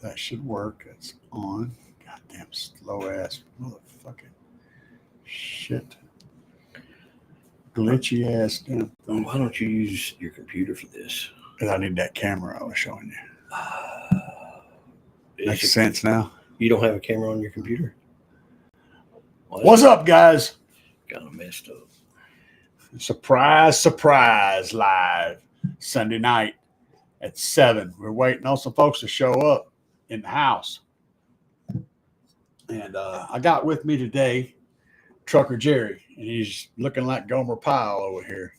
That should work. It's on. Goddamn slow ass motherfucking shit. Glitchy ass damn thing. Why don't you use your computer for this? Because I need that camera I was showing you. Makes It's sense now. You don't have a camera on your computer? Well, What's up, guys? Kind of messed up. Surprise, surprise, live Sunday night at 7. We're waiting on some folks to show up in the house. And I got with me today Trucker Jerry, and he's looking like Gomer Pyle over here.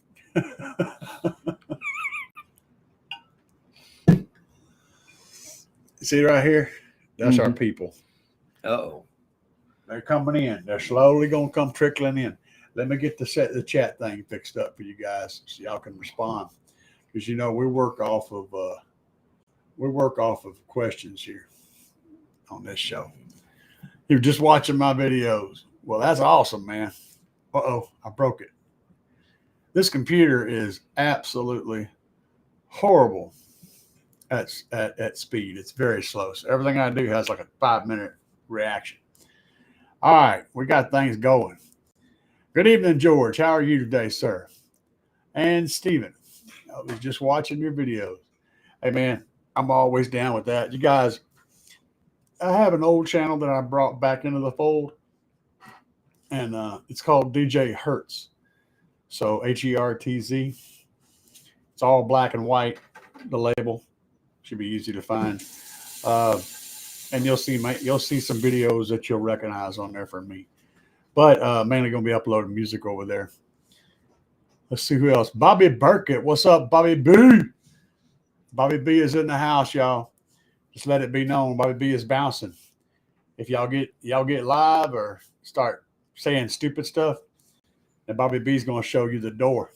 See right here? That's our people. Uh-oh. They're coming in. They're slowly going to come trickling in. Let me get the chat thing fixed up for you guys so y'all can respond. Because, you know, we work off of questions here on this show. You're just watching my videos. Well, that's awesome, man. Uh-oh, I broke it. This computer is absolutely horrible at speed. It's very slow. So everything I do has like a 5-minute reaction. All right, we got things going. Good evening, George. How are you today, sir? And Steven, I was just watching your videos. Hey, man, I'm always down with that. You guys, I have an old channel that I brought back into the fold, and it's called DJ Hertz. So HERTZ. It's all black and white. The label should be easy to find, and you'll see some videos that you'll recognize on there from me. But mainly going to be uploading music over there. Let's see who else. Bobby Burkett. What's up, Bobby B? Bobby B is in the house, y'all. Just let it be known. Bobby B is bouncing. If y'all get live or start saying stupid stuff, then Bobby B is going to show you the door.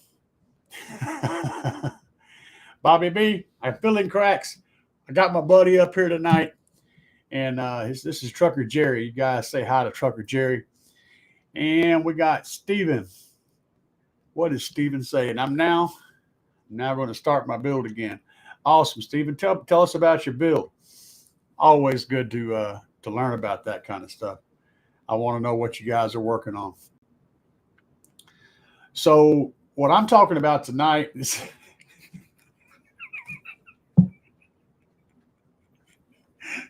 Bobby B, I'm feeling cracks. I got my buddy up here tonight, and this is Trucker Jerry. You guys say hi to Trucker Jerry. And we got Steven. What is Steven saying? I'm now going to start my build again. Awesome, Steven. Tell us about your build. Always good to learn about that kind of stuff. I want to know what you guys are working on. So what I'm talking about tonight is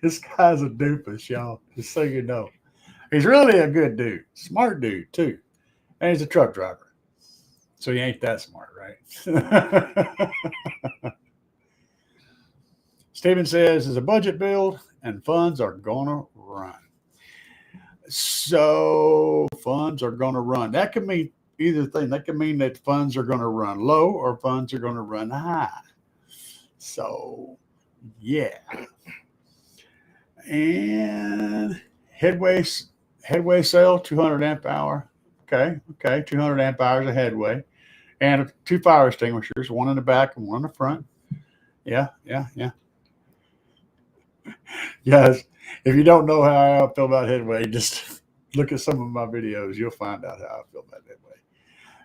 this guy's a doofus, y'all. Just so you know. He's really a good dude. Smart dude, too. And he's a truck driver. So he ain't that smart, right? Steven says, it's a budget build and funds are going to run. So funds are going to run. That could mean either thing. That could mean that funds are going to run low or funds are going to run high. So, yeah. And headway cell, 200 amp hour. Okay, 200 amp hours of headway. And 2 fire extinguishers, one in the back and one in the front. Yeah. Guys, if you don't know how I feel about headway, just look at some of my videos. You'll find out how I feel about headway.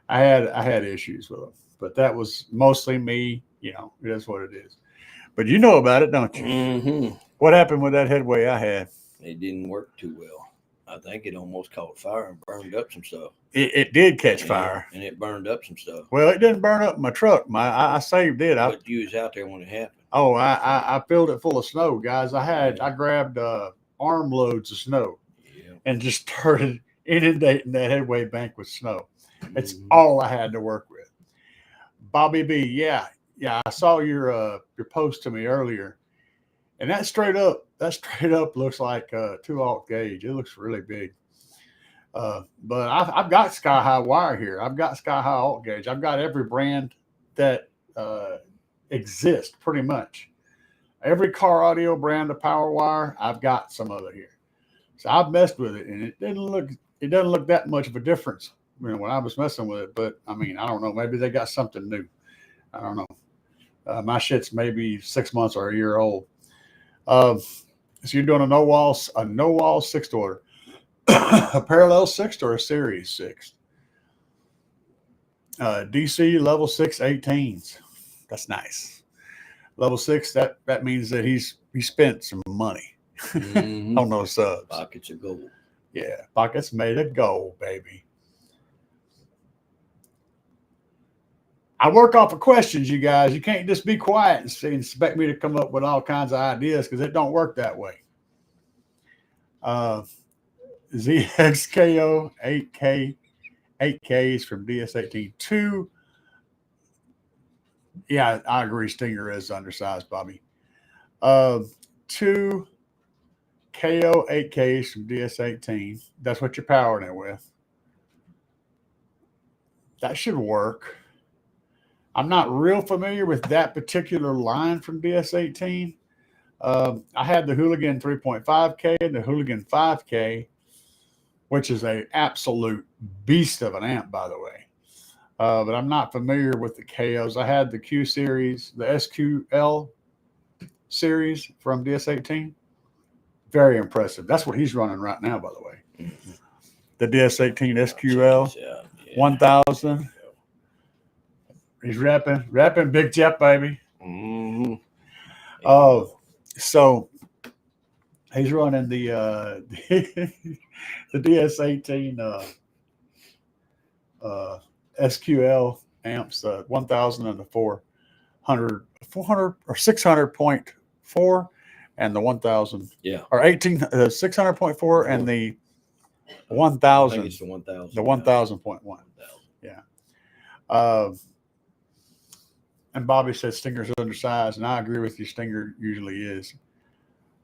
I had issues with them, but that was mostly me. You know, that's what it is. But you know about it, don't you? Mm-hmm. What happened with that headway I had? It didn't work too well. I think it almost caught fire and burned up some stuff. It did catch fire. And it burned up some stuff. Well, it didn't burn up my truck. I saved it. But you was out there when it happened. Oh, I filled it full of snow, guys. I grabbed armloads of snow and just started inundating that headway bank with snow. It's all I had to work with. Bobby B, yeah. I saw your post to me earlier, and that straight up looks like 2-aught gauge. It looks really big. But I've got sky high wire here. I've got sky high alt gauge. I've got every brand that exists pretty much. Every car audio brand of power wire, I've got some of it here. So I've messed with it, and it doesn't look that much of a difference, you know, when I was messing with it. But I mean, I don't know. Maybe they got something new. I don't know. My shit's maybe 6 months or a year old. So you're doing a no wall 6th order. A parallel 6th or a series 6th. DC level 6 18s. That's nice. Level 6, that means that he's he spent some money Mhm. on those subs. Pockets of gold. Yeah, pockets made of gold, baby. I work off of questions, you guys. You can't just be quiet and expect me to come up with all kinds of ideas because it don't work that way. Uh, ZXKO 8K 8Ks from DS18 2. Yeah, I agree. Stinger is undersized, Bobby. Uh, 2 KO 8Ks from DS18. That's what you're powering it with. That should work. I'm not real familiar with that particular line from DS18. I had the Hooligan 3.5K and the Hooligan 5K, which is a absolute beast of an amp, by the way. But I'm not familiar with the KOs. I had the Q series, the SQL series from DS18. Very impressive. That's what he's running right now, by the way. Mhm. The DS18 SQL Check this out. Yeah. 1000. He's rapping Big Jeff, baby. Mhm. Oh, so he's running the the DS18 SQL amps, 1000 and the 400 or 600.4 and the 1000 Yeah. or 600.4 and the I think 1000, it's the 1000. the 1000.1. Yeah. And Bobby said Stinger's undersized, and I agree with you. Stinger usually is.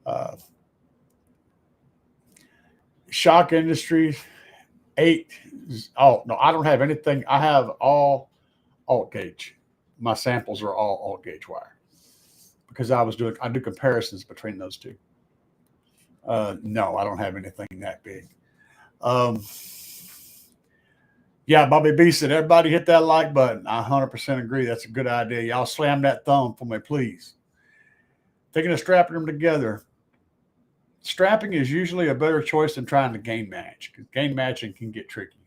Uh, Shock Industries 8. Oh no, I don't have anything. I have all alt gauge. My samples are all alt gauge wire because I do comparisons between those two. No, I don't have anything that big. Um, yeah, Bobby B said everybody hit that like button. I 100% agree. That's a good idea. Y'all slam that thumb for me, please. Thinking of strapping them together. Strapping is usually a better choice than trying to game match because game matching can get tricky.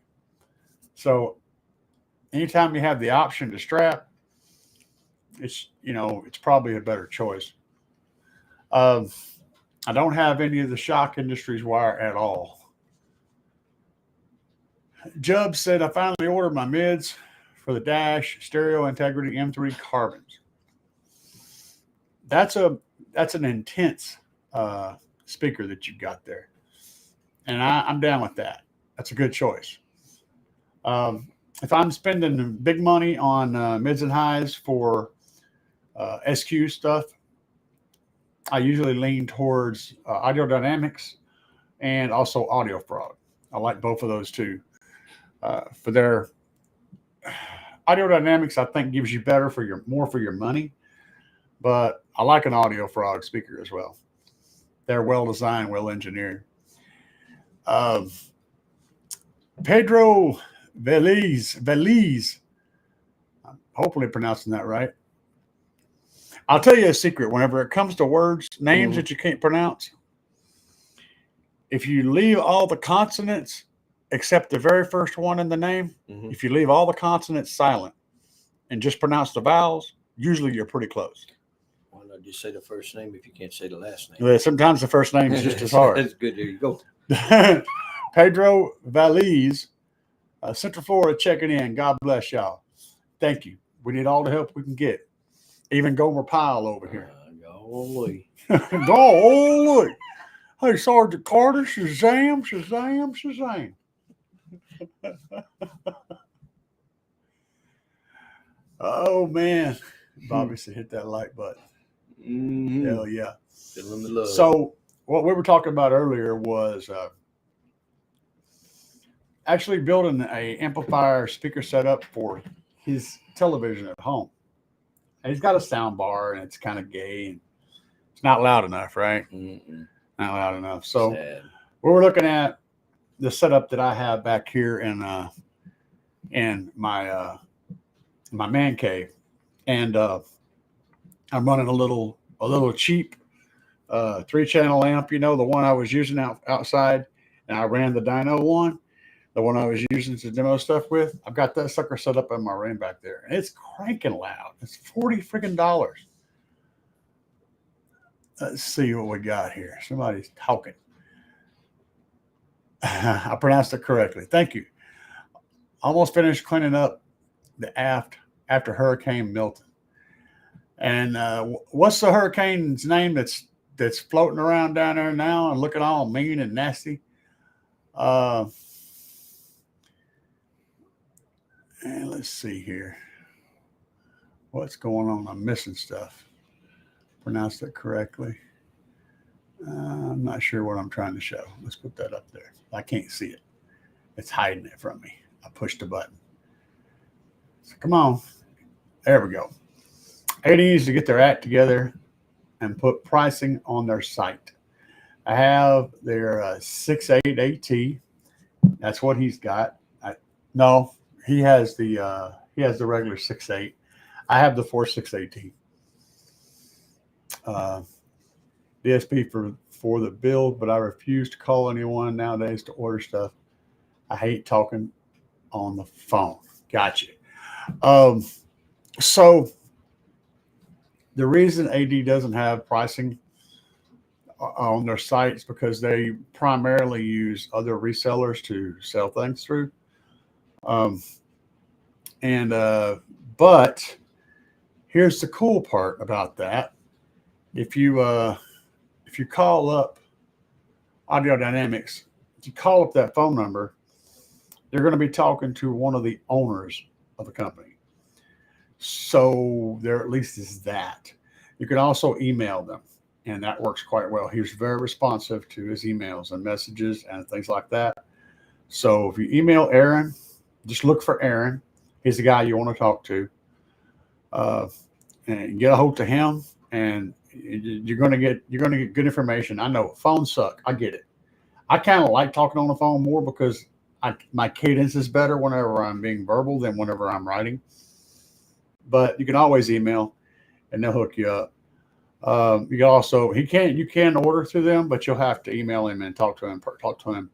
So anytime you have the option to strap, it's probably a better choice. Um, I don't have any of the Shock Industries wire at all. Jub said I finally ordered my mids for the Dash Stereo Integrity M3 Carbons. That's an intense speaker that you got there, and I'm down with that. That's a good choice. Um, if I'm spending big money on mids and highs for SQ stuff, I usually lean towards Audio Dynamics and also Audio Frog. I like both of those too. For their Audio Dynamics, I think gives you more for your money, but I like an Audio Frog speaker as well. They're well designed, well engineered. Um, Pedro Veliz, I'm hopefully pronouncing that right. I'll tell you a secret. Whenever it comes to names that you can't pronounce, if you leave all the consonants except the very first one in the name, if you leave all the consonants silent and just pronounce the vowels, usually you're pretty close. Why not just say the first name if you can't say the last name? Yeah, sometimes the first name is just as hard. That's good. There you go. Pedro Valiz, Central Florida checking in. God bless y'all. Thank you. We need all the help we can get. Even Gomer Pyle over here. Golly. Golly. Hey, Sergeant Carter, Shazam, Shazam, Shazam. Oh, man. Bobby said hit that like button. Mm-hmm. Hell yeah. Feeling the love. So, what we were talking about earlier was actually building a amplifier speaker setup for his television at home. And he's got a sound bar, and it's kind of gay, and it's not loud enough, right? Mm-mm. Not loud enough. So Sad. we're looking at the setup that I have back here in my my man cave, and I'm running a little cheap 3-channel amp. The one I was using outside, and I ran the dyno one. The one I was using to demo stuff with, I've got that sucker set up in my room back there, and it's cranking loud. It's $40 freaking. Let's see what we got here. Somebody's talking. I pronounced it correctly. Thank you. Almost finished cleaning up the aft after Hurricane Milton. And what's the hurricane's name that's floating around down there now and looking all mean and nasty? Uh, and let's see here. What's going on? I'm missing stuff. Pronounced it correctly. I'm not sure what I'm trying to show. Let's put that up there. I can't see it. It's hiding it from me. I pushed the button. So come on. There we go. AD needs to get their act together and put pricing on their site. I have their 6.8 AT. That's what he's got. No, he has the regular 6.8. I have the 4.6 AT. DSP for the build, but I refuse to call anyone nowadays to order stuff. I hate talking on the phone. Gotcha. So the reason AD doesn't have pricing on their sites because they primarily use other resellers to sell things through. But here's the cool part about that. If you call up Audio Dynamics, if you call up that phone number, you're going to be talking to one of the owners of the company. So there at least is that. You can also email them, and that works quite well. He's very responsive to his emails and messages and things like that. So if you email Aaron, just look for Aaron. He's the guy you want to talk to. And get a hold to him, and you're going to get good information. I know phones suck. I get it. I kind of like talking on the phone more because my cadence is better whenever I'm being verbal than whenever I'm writing. But you can always email, and they'll hook you up. You can also you can order through them, but you'll have to email him and talk to him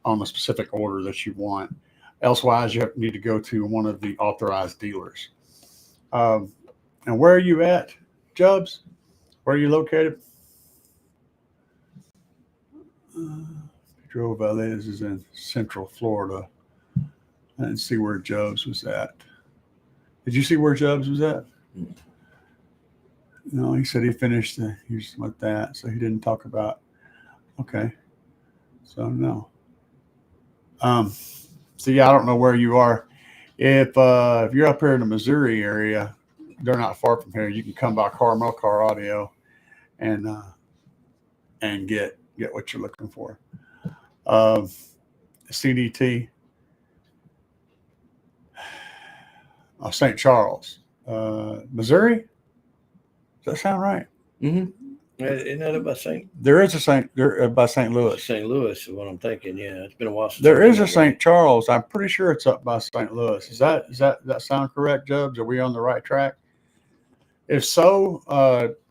on the specific order that you want. Elsewise, you need to go to one of the authorized dealers. And where are you at, Jubs? Where are you located? Pedro Valdez is in Central Florida. I didn't see where Jubs was at. Did you see where Jubs was at? No, he said he finished he's with that, so he didn't talk about. Okay, so no. So yeah, I don't know where you are. If you're up here in the Missouri area, they're not far from here. You can come by Carmel Car Audio and get what you're looking for. CDT, St. Charles, Missouri. Does that sound right? Mm-hmm. Isn't that about St.? There is a by St. Louis. St. Louis is what I'm thinking. Yeah, it's been a while since there is a St. Charles. I'm pretty sure it's up by St. Louis. Does that sound correct, Jubs? Are we on the right track? If so,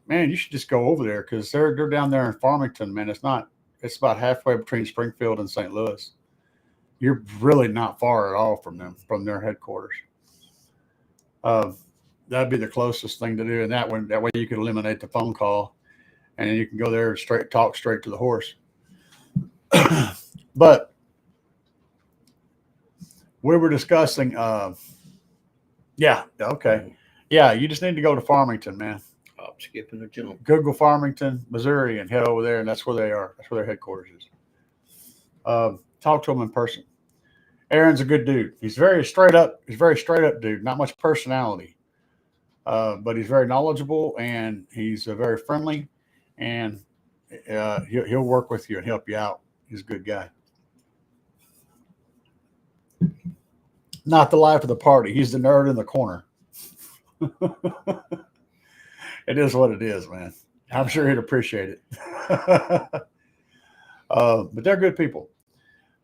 man, you should just go over there because they're down there in Farmington, man. It's about halfway between Springfield and St. Louis. You're really not far at all from them, from their headquarters. That'd be the closest thing to do, and that way you could eliminate the phone call, and then you can go there and talk straight to the horse. But we were discussing, yeah, okay. Yeah, you just need to go to Farmington, man. I'm skipping the gentleman. Google Farmington, Missouri, and head over there, and that's where they are. That's where their headquarters is. Talk to them in person. Aaron's a good dude. He's very straight up. He's a very straight up dude. Not much personality, but he's very knowledgeable and he's very friendly, and he'll work with you and help you out. He's a good guy. Not the life of the party. He's the nerd in the corner. It is what it is, man. I'm sure he'd appreciate it. But they're good people.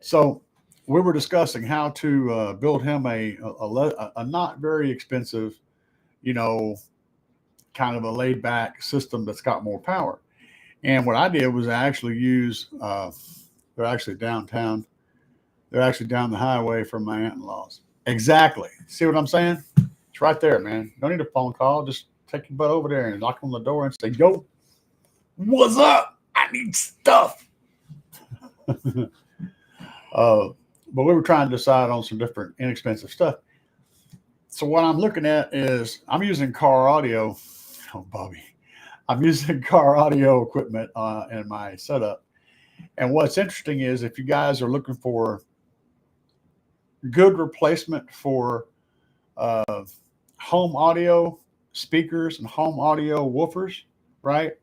So we were discussing how to build him a not very expensive, kind of a laid back system that's got more power. And what I did was I actually use, they're actually downtown. They're actually down the highway from my aunt-in-law's. Exactly. See what I'm saying? It's right there, man. Don't need a phone call. Just take your butt over there and knock on the door and say, yo, What's up? I need stuff. But we were trying to decide on some different inexpensive stuff. So what I'm looking at is I'm using car audio. Oh, Bobby. I'm using car audio equipment in my setup. And what's interesting is if you guys are looking for good replacement for home audio speakers and home audio woofers, right?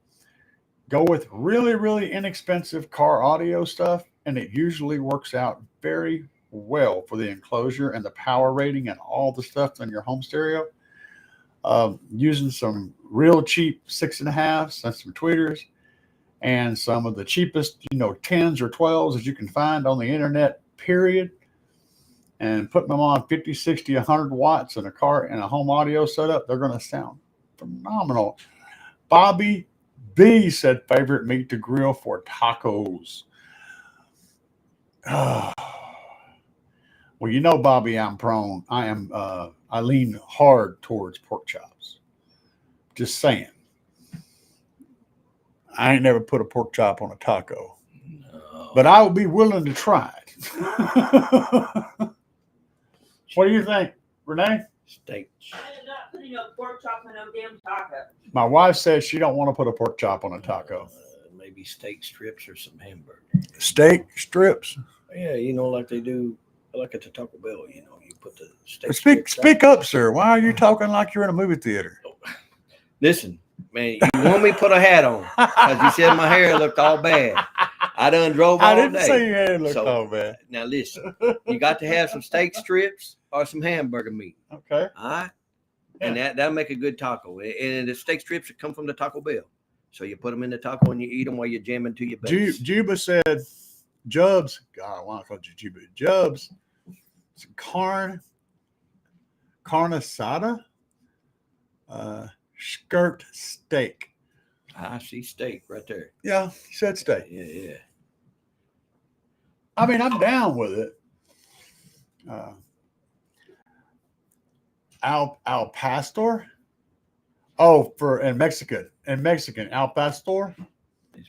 Go with really, really inexpensive car audio stuff, and it usually works out very well for the enclosure and the power rating and all the stuff on your home stereo. Using some real cheap 6.5s and some tweeters and some of the cheapest, 10s or 12s that you can find on the internet, period, and putting them on 50, 60, 100 watts in a car and a home audio setup, they're going to sound phenomenal. Bobby B said favorite meat to grill for tacos. Well, Bobby, I lean hard towards pork chops. Just saying. I ain't never put a pork chop on a taco, but I would be willing to try it. What do you think, Renee? Steak. I am not putting no pork chop on no damn taco. My wife says she don't want to put a pork chop on a taco. Maybe steak strips or some hamburger. Steak strips. Yeah, like they do, like at the Taco Bell. You put the steak. Speak up, sir. Why are you talking like you're in a movie theater? Listen, man, you want me to put a hat on because you said my hair looked all bad. I done drove all day. I didn't say your hair looked all bad. Now listen, you got to have some steak strips or some hamburger meat. Okay. All right. Yeah. And that'll make a good taco. And the steak strips that come from the Taco Bell. So you put them in the taco and you eat them while you're jamming to your base. Juba said, Jubs, God, I want to call you Juba. Jubs, carne asada, skirt steak. I see steak right there. Yeah, he said steak. Yeah. I mean, I'm down with it. Al pastor. Oh, in Mexican, al pastor.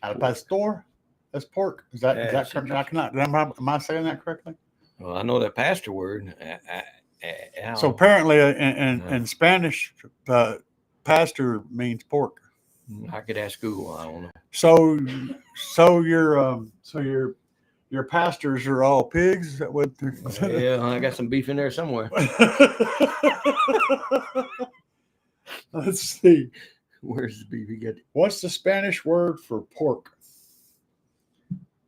Al pastor. That's pork. Is that correct? Am I saying that correctly? Well, I know that pastor word. So apparently, in Spanish, pastor means pork. I could ask Google. I don't know. So your pastors are all pigs. Is that what? Yeah, I got some beef in there somewhere. Let's see. Where's the beef? What's the Spanish word for pork?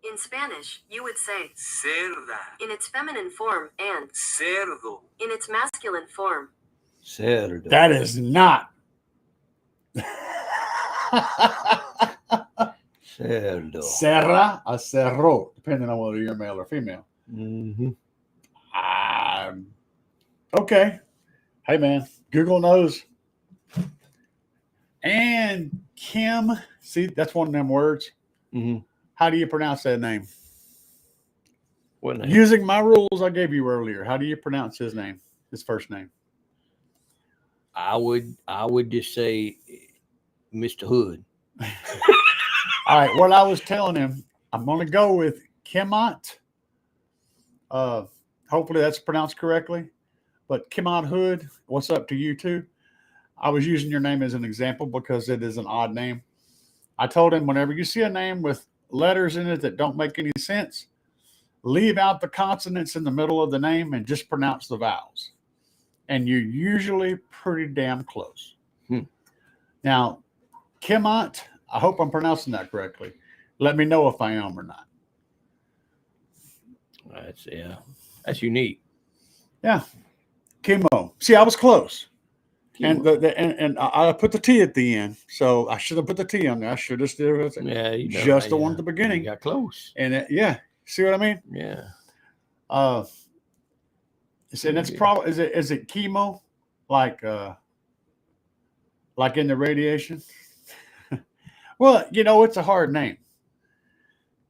In Spanish, you would say cerda in its feminine form and cerdo in its masculine form. Cerdo. That is not. Cerdo. Serra or cerro, depending on whether you're male or female. Mm-hmm. Okay. Hey, man, Google knows. And Kim, see, that's one of them words. Mm-hmm. How do you pronounce that name? What name? Using my rules I gave you earlier, how do you pronounce his name, his first name? I would just say Mr. Hood. All right, what I was telling him, I'm going to go with Kimont. Hopefully that's pronounced correctly. But Kimont Hood, what's up to you too? I was using your name as an example because it is an odd name. I told him whenever you see a name with letters in it that don't make any sense, leave out the consonants in the middle of the name and just pronounce the vowels. And you're usually pretty damn close. Now, Kimont, I hope I'm pronouncing that correctly. Let me know if I am or not. That's unique. Yeah. Chemo. See, I was close. And and I put the T at the end, so I should have put the T on there. I should have still just the one at the beginning. You got close. And see what I mean? Yeah. And it's probably is it chemo, like in the radiation? Well, it's a hard name.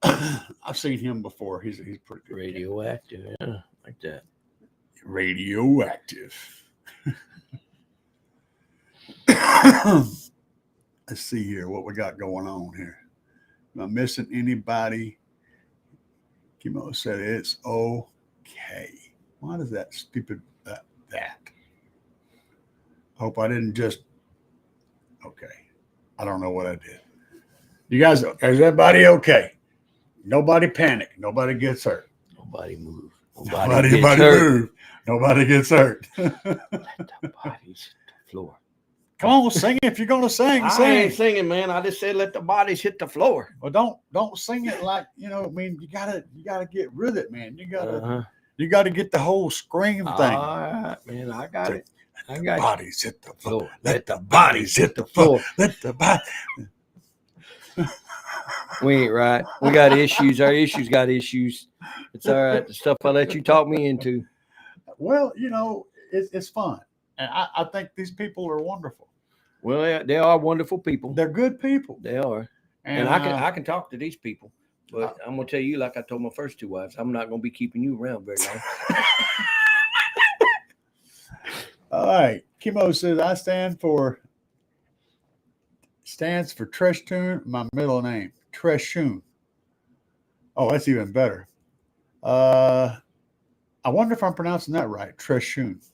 I've seen him before. He's pretty good. Radioactive, yeah, like that. Radioactive. Let's see here what we got going on here. Am I missing anybody? Chemo said it's okay. Why does that stupid that? Hope I didn't just. Okay. I don't know what I did. You guys, is everybody okay? Nobody panic. Nobody gets hurt. Nobody move. Nobody gets hurt. move. Nobody gets hurt. Let the bodies hit the floor. Come on, sing it. If you're gonna sing, I sing. ain't singing, man. I just said let the bodies hit the floor. Well, don't sing it like you know. I mean, you gotta get rid of it, man. You gotta get the whole scream thing. All right, man. I got it. I got Bodies hit the floor. floor. Let the bodies hit the floor. Let the body. We ain't right. We got issues. Our issues got issues. It's all right. The stuff I let you talk me into. Well, you know, it's fun, and I think these people are wonderful. Well, they are wonderful people. They're good people, They are, and I can talk to these people. But I'm gonna tell you, like I told my first two wives, I'm not gonna be keeping you around very long. All right. Chemo says I stands for Treshoon, my middle name. Treshoon. Oh, that's even better. I wonder if I'm pronouncing that right. Treshoon.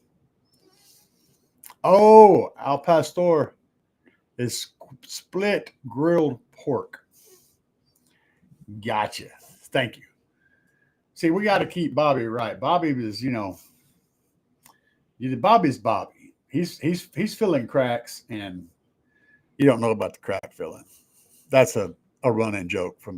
Oh, Al Pastor is split grilled pork. Gotcha. Thank you. See, we got to keep Bobby right. Bobby is, Bobby's Bobby. He's filling cracks, and you don't know about the crack filling. That's a running joke from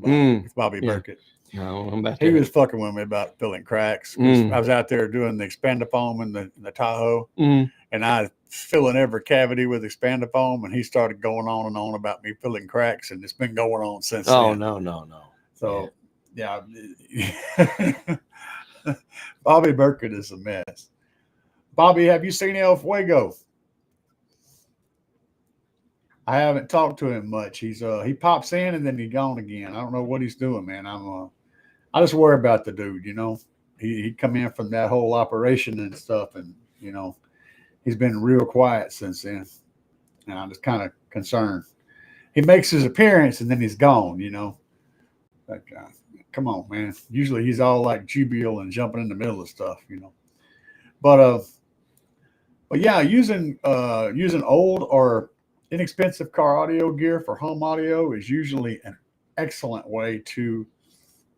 Bobby yeah. Burkett. No, I'm about He to. was fucking with me about filling cracks. I was out there doing the expandifoam in the Tahoe, and I was filling every cavity with expandifoam, and he started going on and on about me filling cracks, and it's been going on since then. No. So, yeah. Bobby Burkett is a mess. Bobby, have you seen El Fuego? I haven't talked to him much. He pops in and then he's gone again. I don't know what he's doing, man. I just worry about the dude, He come in from that whole operation and stuff, and he's been real quiet since then. And I'm just kind of concerned. He makes his appearance and then he's gone, That guy. Come on, man. Usually he's all like jubilant and jumping in the middle of stuff, But yeah, using old or inexpensive car audio gear for home audio is usually an excellent way to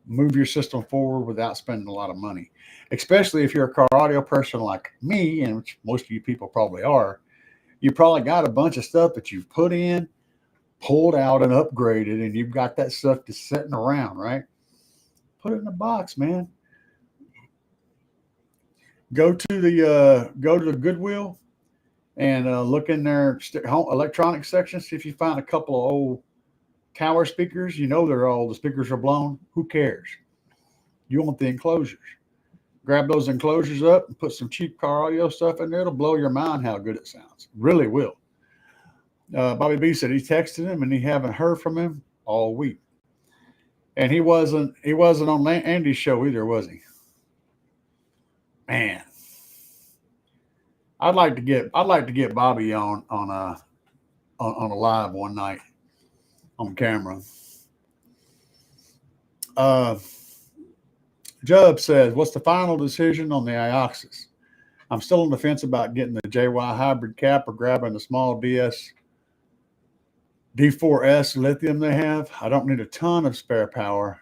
move your system forward without spending a lot of money, especially if you're a car audio person like me, and which most of you people probably are. You probably got a bunch of stuff that you've put in, pulled out, and upgraded, and you've got that stuff just sitting around, right? Put it in a box, man. Go to the Goodwill and look in their electronics section. See if you find a couple of old tower speakers. The speakers are blown. Who cares? You want the enclosures. Grab those enclosures up and put some cheap car audio stuff in there. It'll blow your mind how good it sounds. Really will. Bobby B said he texted him and he haven't heard from him all week. And he wasn't on Andy's show either, was he? Man, I'd like to get Bobby on a live one night on camera. Jub says, "What's the final decision on the Ioxus? I'm still on the fence about getting the JY hybrid cap or grabbing the small D4S lithium they have. I don't need a ton of spare power.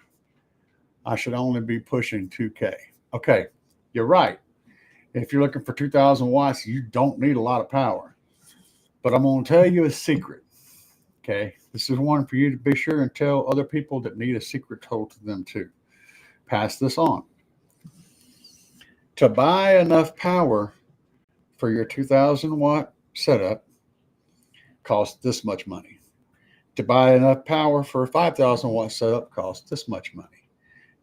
I should only be pushing 2K. Okay, you're right. If you're looking for 2,000 watts, you don't need a lot of power. But I'm going to tell you a secret. Okay, this is one for you to be sure and tell other people that need a secret told to them too. Pass this on. To buy enough power for your 2,000 watt setup costs this much money. To buy enough power for a 5,000 watt setup costs this much money.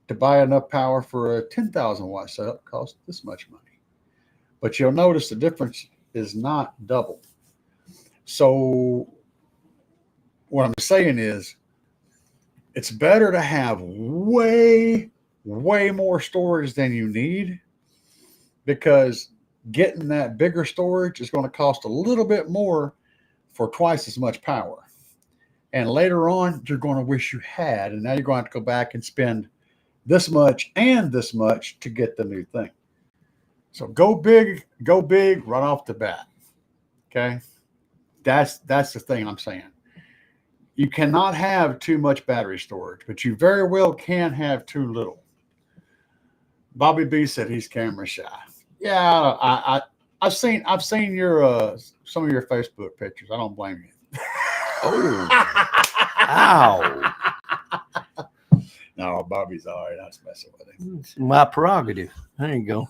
To buy enough power for a 10,000 watt setup costs this much money. But you'll notice the difference is not double. So what I'm saying is it's better to have way more storage than you need, because getting that bigger storage is going to cost a little bit more for twice as much power. And later on, you're going to wish you had. And now you're going to have to go back and spend this much and this much to get the new thing. So go big right off the bat. Okay. That's the thing I'm saying. You cannot have too much battery storage, but you very well can have too little. Bobby B said he's camera shy. Yeah, I've seen your some of your Facebook pictures. I don't blame you. Oh, ow. No, Bobby's all right. I was messing with him. It's my prerogative. There you go.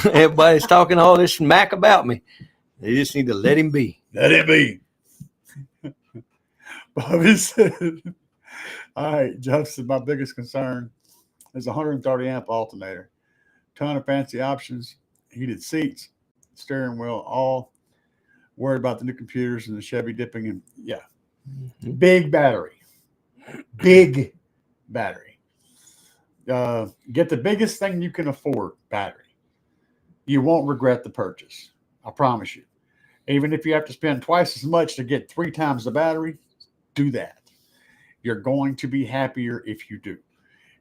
Everybody's talking all this smack about me. They just need to let him be. Let it be. Bobby said, all right, Jeff said, my biggest concern is a 130 amp alternator. Ton of fancy options, heated seats, steering wheel, all worried about the new computers and the Chevy dipping in. Yeah. Big battery. Big battery. Get the biggest thing you can afford, battery. You won't regret the purchase. I promise you. Even if you have to spend twice as much to get 3 times the battery, do that. You're going to be happier if you do.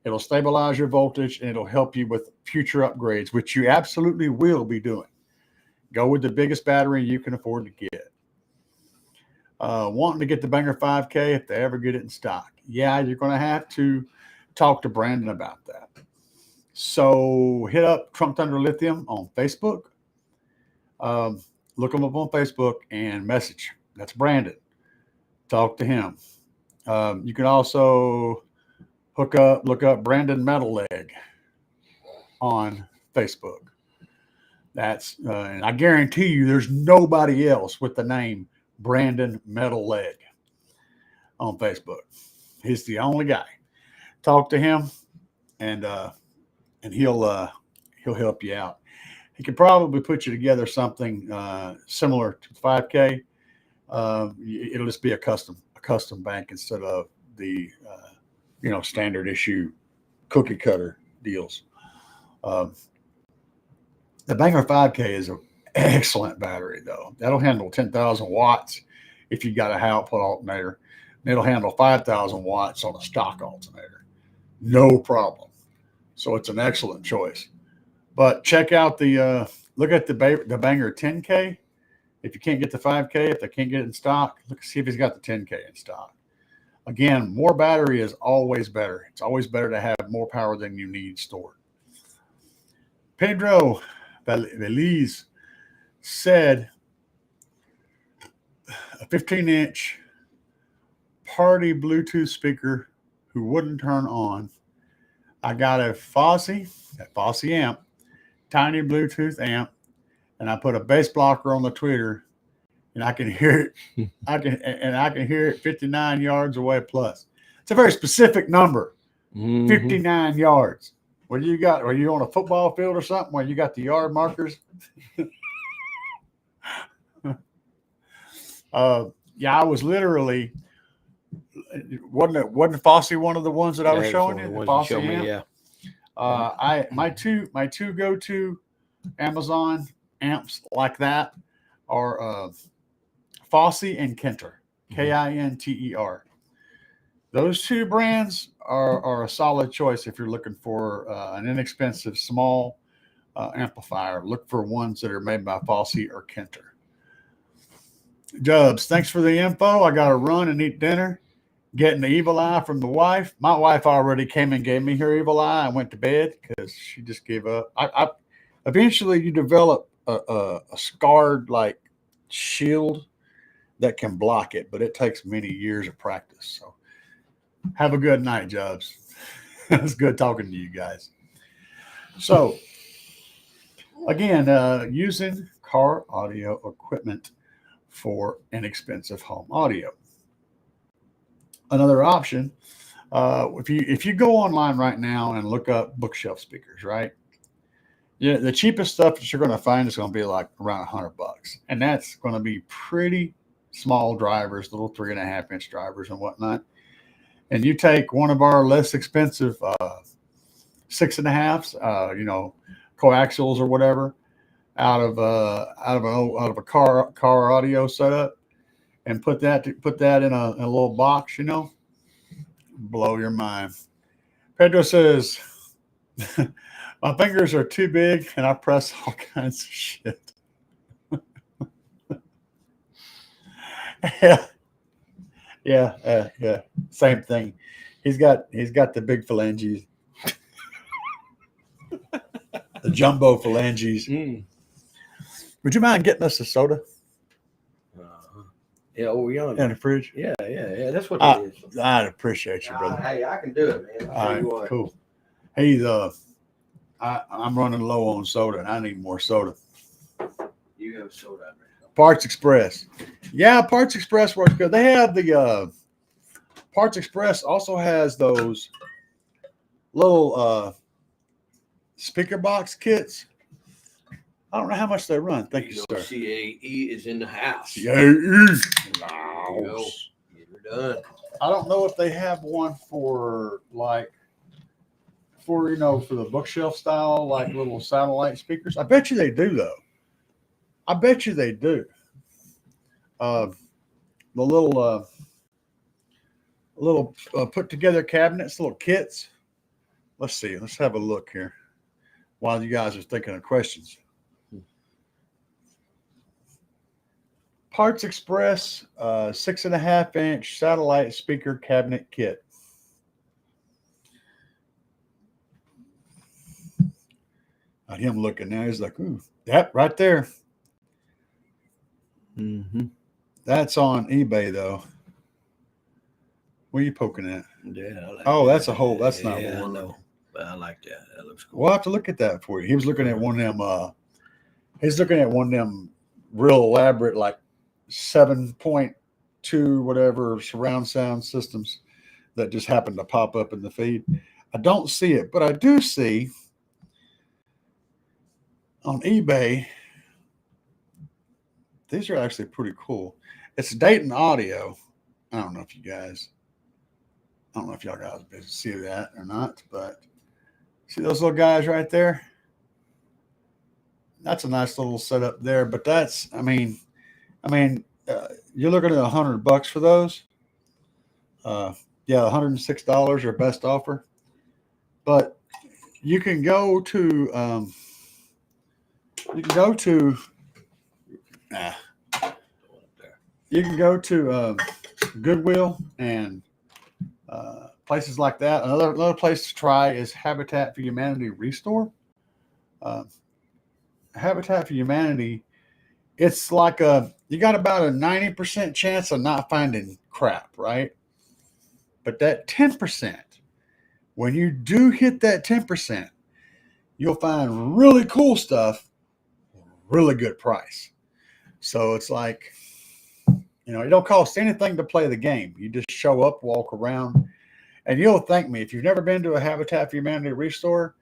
It'll stabilize your voltage and it'll help you with future upgrades, which you absolutely will be doing. Go with the biggest battery you can afford to get. Wanting to get the Banger 5K if they ever get it in stock. Yeah, you're going to have to talk to Brandon about that. So hit up Trunk Thunder Lithium on Facebook. Look him up on Facebook and message. That's Brandon. Talk to him. You can also look up Brandon Metal Leg on Facebook. That's and I guarantee you there's nobody else with the name Brandon Metal Leg on Facebook. He's the only guy. Talk to him and he'll help you out. He could probably put you together something similar to 5K. It'll just be a custom bank instead of the standard issue cookie cutter deals. The Banger 5K is an excellent battery, though. That'll handle 10,000 watts if you got a high output alternator. And it'll handle 5,000 watts on a stock alternator. No problem. So it's an excellent choice. But check out look at the Banger 10K. If you can't get the 5K, if they can't get it in stock, see if he's got the 10K in stock. Again, more battery is always better. It's always better to have more power than you need stored. Pedro Veliz said a 15-inch party Bluetooth speaker who wouldn't turn on. I got a Fosse amp, tiny Bluetooth amp, and I put a bass blocker on the tweeter, and I can hear it. I can hear it 59 yards away plus. It's a very specific number. 59 yards. Where you got? Are you on a football field or something where you got the yard markers? Yeah, I was literally. Wasn't Fosse one of the ones that I was showing you? The Fosse amp? Yeah. My two go-to Amazon amps like that are Fosse and Kinter, Kinter. Those two brands are a solid choice if you're looking for an inexpensive small amplifier. Look for ones that are made by Fosse or Kinter. Dubs, thanks for the info. I got to run and eat dinner. Getting the evil eye from the wife. My wife already came and gave me her evil eye. I went to bed because she just gave up. Eventually, you develop a scarred like shield that can block it, but it takes many years of practice. So, have a good night, Jobs. It was good talking to you guys. So, again, using car audio equipment for inexpensive home audio. Another option, if you go online right now and look up bookshelf speakers, right? Yeah, the cheapest stuff that you're going to find is going to be like around $100, and that's going to be pretty small drivers, little 3.5-inch drivers and whatnot. And you take one of our less expensive 6.5s, coaxials or whatever, out of a car audio setup and put that in a little box, blow your mind. Pedro says, my fingers are too big and I press all kinds of shit. Yeah. Same thing. He's got the big phalanges, the jumbo phalanges. Would you mind getting us a soda Yeah, over in yonder. the fridge? Yeah. That's what it is. I'd appreciate you, brother. Hey, I can do it, man. I'll All tell you right, what. cool. He's I'm running low on soda and I need more soda. You have soda out there. Parts Express. Yeah, Parts Express works good. They have the Parts Express also has those little speaker box kits. I don't know how much they run. Thank you, sir. CAE is in the house. Yeah, You're done. I don't know if they have one for for the bookshelf style, like little satellite speakers. I bet you they do though. I bet you they do. The little put together cabinets, little kits. Let's see. Let's have a look here while you guys are thinking of questions. Parts Express 6.5-inch satellite speaker cabinet kit. At him looking now, he's like, ooh, yep, right there. Mm-hmm. That's on eBay though. Where are you poking at? Yeah. I like Oh, that. that's a whole. That's not Yeah, I one. know. But I like that. That looks cool. We'll have to look at that for you. He was looking at one of them. He's looking at one of them real elaborate, like 7.2 whatever surround sound systems that just happened to pop up in the feed. I don't see it, but I do see on eBay. These are actually pretty cool. It's Dayton Audio. I don't know if y'all guys see that or not, but see those little guys right there? That's a nice little setup there, but that's, you're looking at $100 for those. Yeah, $106 your best offer. But you can go to Goodwill and places like that. Another place to try is Habitat for Humanity Restore. Habitat for Humanity, it's like you got about a 90% chance of not finding crap, right? But that 10%, when you do hit that 10%, you'll find really cool stuff, really good price. So it's like, it don't cost anything to play the game. You just show up, walk around, and you'll thank me. If you've never been to a Habitat for Humanity Restore,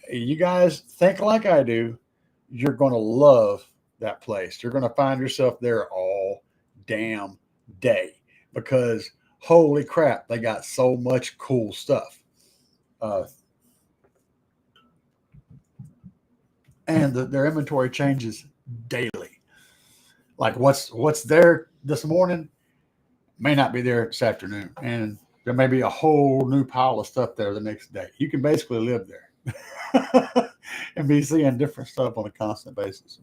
you guys think like I do, you're going to love that place. You're going to find yourself there all damn day because holy crap, they got so much cool stuff. And their inventory changes daily. Like what's there this morning may not be there this afternoon. And there may be a whole new pile of stuff there the next day. You can basically live there and be seeing different stuff on a constant basis.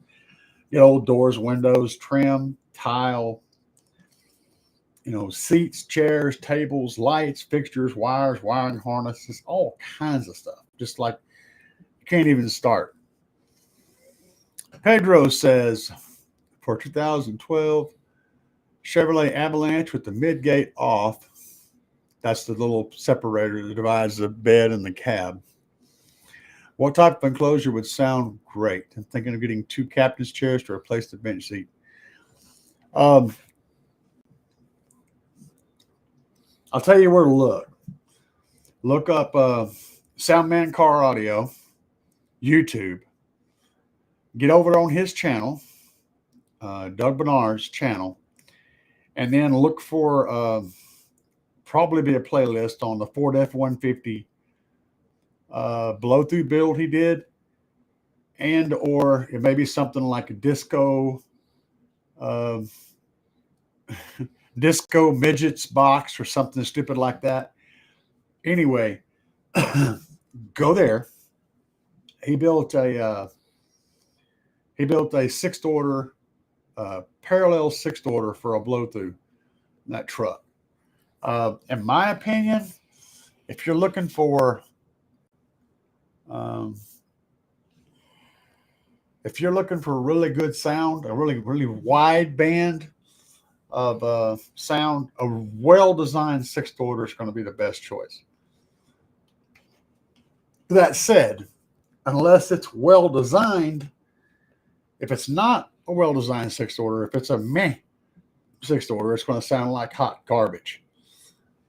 Old doors, windows, trim, tile, seats, chairs, tables, lights, fixtures, wires, wiring harnesses, all kinds of stuff. Just like you can't even start. Pedro says for 2012 Chevrolet Avalanche with the midgate off. That's the little separator that divides the bed and the cab. What type of enclosure would sound great? I'm thinking of getting 2 captain's chairs to replace the bench seat. I'll tell you where to look. Look up Soundman Car Audio, YouTube. Get over on his channel, Doug Bernard's channel, and then look for probably be a playlist on the Ford F-150 blow-through build he did. and or it may be something like a disco disco midgets box or something stupid like that. Anyway, go there. He built a sixth order parallel sixth order for a blow through in that truck. In my opinion, if you're looking for really good sound, a really wide band of sound, a well-designed sixth order is going to be the best choice. That said, unless it's well designed, if it's not a well-designed sixth order, if it's a meh sixth order, it's going to sound like hot garbage.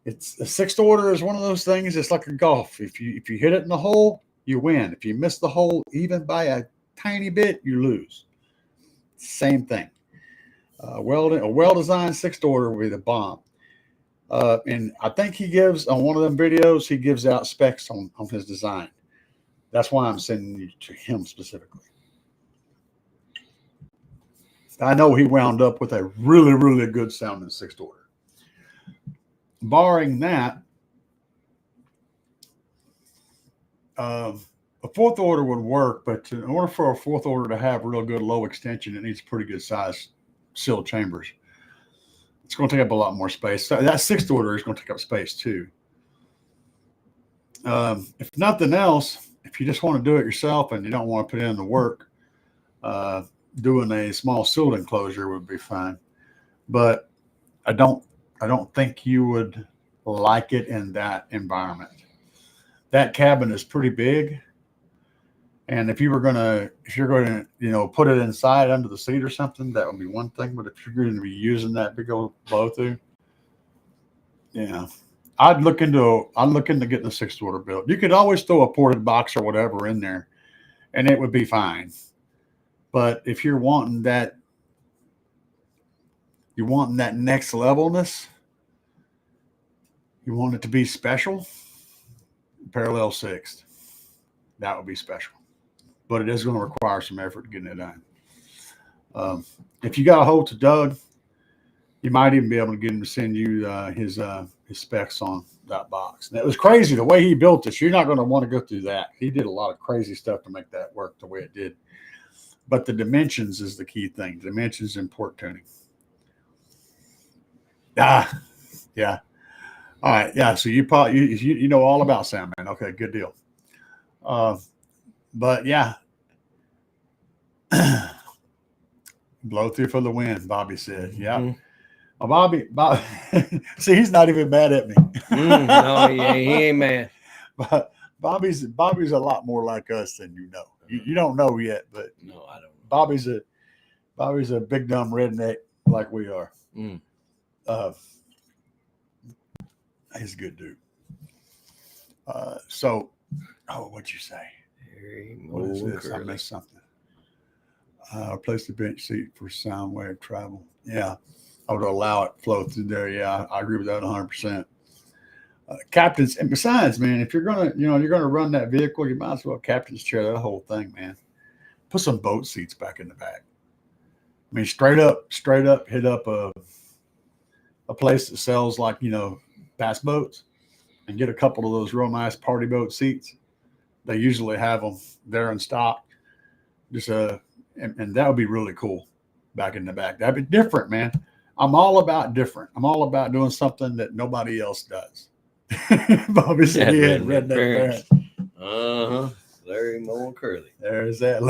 It's the sixth order is one of those things. It's like a golf. If you hit it in the hole, you win. If you miss the hole even by a tiny bit, you lose. Same thing. A well-designed sixth order will be the bomb. And I think he gives on one of them videos, he gives out specs on his design. That's why I'm sending you to him specifically. I know he wound up with a really, really good sounding sixth order. Barring that, a fourth order would work, but in order for a fourth order to have real good low extension, it needs pretty good size sealed chambers. It's going to take up a lot more space. So that sixth order is going to take up space too. If nothing else, if you just want to do it yourself and you don't want to put in the work, doing a small sealed enclosure would be fine. But I don't think you would like it in that environment. That cabin is pretty big. And if you're going to, put it inside under the seat or something, that would be one thing. But if you're going to be using that big old blow through, I'd look into getting a sixth order built. You could always throw a ported box or whatever in there, and it would be fine. But if you're wanting that next levelness, you want it to be special, parallel sixth, that would be special. But it is going to require some effort getting it done. If you got a hold to Doug, you might even be able to get him to send you his specs on that box. And it was crazy the way he built this. You're not going to want to go through that. He did a lot of crazy stuff to make that work the way it did. But the dimensions is the key thing. Dimensions and port tuning. Yeah. All right. Yeah. So you know all about sound, man. Okay. Good deal. But yeah, blow through for the win, Bobby said. Yeah. Mm-hmm. Bobby, see, he's not even mad at me. No, he ain't mad. But Bobby's a lot more like us than you know. You don't know yet, but no, I don't know. Bobby's a big dumb redneck like we are. He's a good dude. What'd you say? What is this? I missed something. Replace the bench seat for sound wave travel. Yeah, I would allow it flow through there. Yeah, I agree with that 100%. Captains, and besides, man, if you're gonna run that vehicle, you might as well captain's chair that whole thing, man. Put some boat seats back in the back. I mean, straight up, hit up a place that sells bass boats and get a couple of those real nice party boat seats. They usually have them there in stock. Just and that would be really cool back in the back. That'd be different, man. I'm all about different. I'm all about doing something that nobody else does. Bobby said he had redneck parents. Larry, Moe, and Curly. There's that.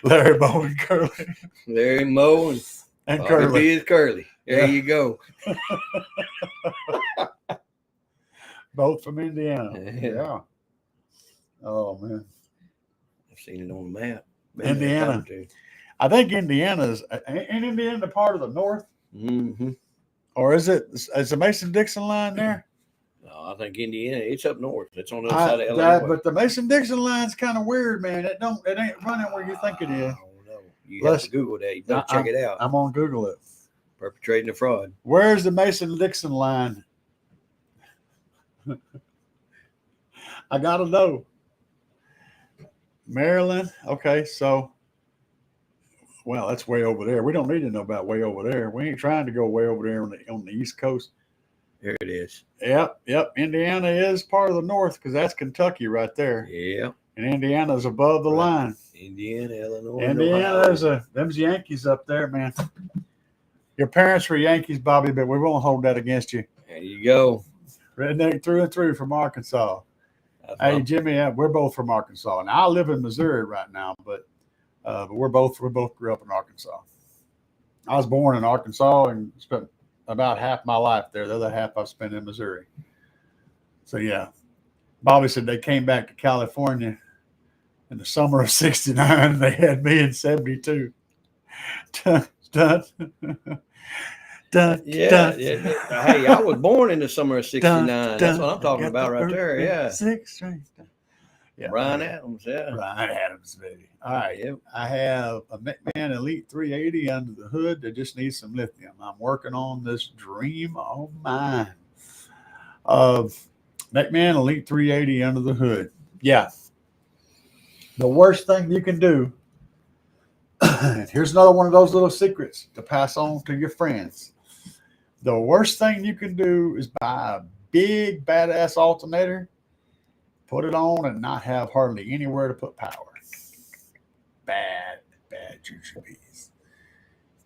Larry, Moe, and Curly. Larry, Moe, and Curly. Is Curly. There you go. Both from Indiana. Yeah. Oh, man. I've seen it on the map. Indiana. I think Indiana's ain't Indiana part of the north? Mm-hmm. Or is the Mason-Dixon line there? No, I think Indiana, it's up north. It's on the other side of Illinois. But the Mason-Dixon line's kind of weird, man. It ain't running where you think it is. No. You have to Google that. You better check it out. I'm on Google it. Perpetrating a fraud. Where's the Mason-Dixon line? I gotta know. Maryland. Okay, so well, that's way over there. We don't need to know about way over there. We ain't trying to go way over there on the East Coast. Here it is. Yep. Indiana is part of the North because that's Kentucky right there, Yeah. and Indiana's above the Right. line. Indiana, Illinois, Indiana's Ohio. them's Yankees up there, man. Your parents were Yankees, Bobby, but we won't hold that against you. There you go. Redneck through and through from Arkansas. That's Hey, what- Jimmy, we're both from Arkansas, and I live in Missouri right now, but we both grew up in Arkansas. I was born in Arkansas and spent about half my life there. The other half I've spent in Missouri. So yeah, Bobby said they came back to California in the summer of '69, and they had me in '72. Dun, dun, dun, Yeah, dun, yeah. Hey, I was born in the summer of '69. dun, That's what I'm dun. talking Got about the right there. Yeah. Six string. Yeah, Brian Adams. Yeah. Brian Adams, baby. All right. Yep. I have a McMahon Elite 380 under the hood that just needs some lithium. I'm working on this dream of mine of McMahon Elite 380 under the hood. Yeah. The worst thing you can do, and here's another one of those little secrets to pass on to your friends. The worst thing you can do is buy a big badass alternator, put it on, and not have hardly anywhere to put power. Bad juju bees.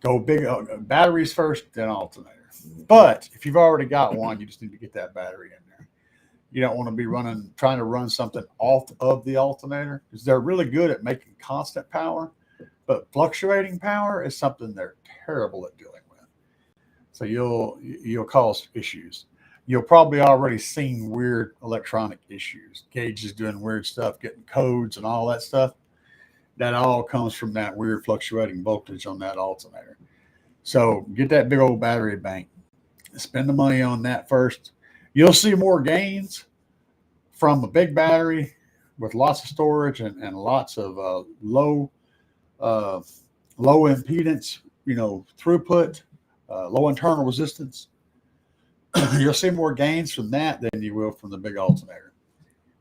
Go big batteries first, then alternator. But if you've already got one, you just need to get that battery in there. You don't want to be trying to run something off of the alternator because they're really good at making constant power, but fluctuating power is something they're terrible at dealing with. So you'll cause issues. You'll probably already seen weird electronic issues, gauges doing weird stuff, getting codes and all that stuff. That all comes from that weird fluctuating voltage on that alternator. So get that big old battery bank. Spend the money on that first. You'll see more gains from a big battery with lots of storage and lots of low impedance, throughput, low internal resistance. You'll see more gains from that than you will from the big alternator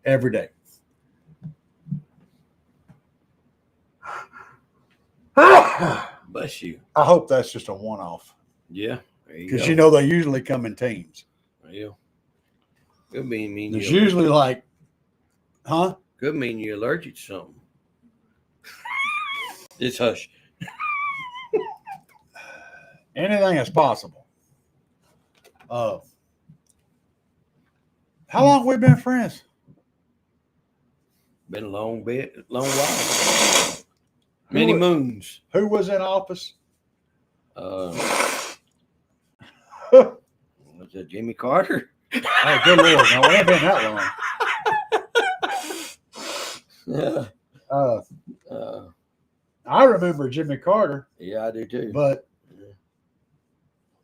every day. Bless you. I hope that's just a one-off Yeah. There you because go. they usually come in teams. Yeah. Could mean There's you're usually like, huh? Could mean you're allergic to something. Just hush. Anything is possible. How long we been friends? Been a long while. Many Who- moons. Who was in office? Was it Jimmy Carter? Oh, good Lord. No, it ain't been that long. Yeah. I remember Jimmy Carter, Yeah, I do too. but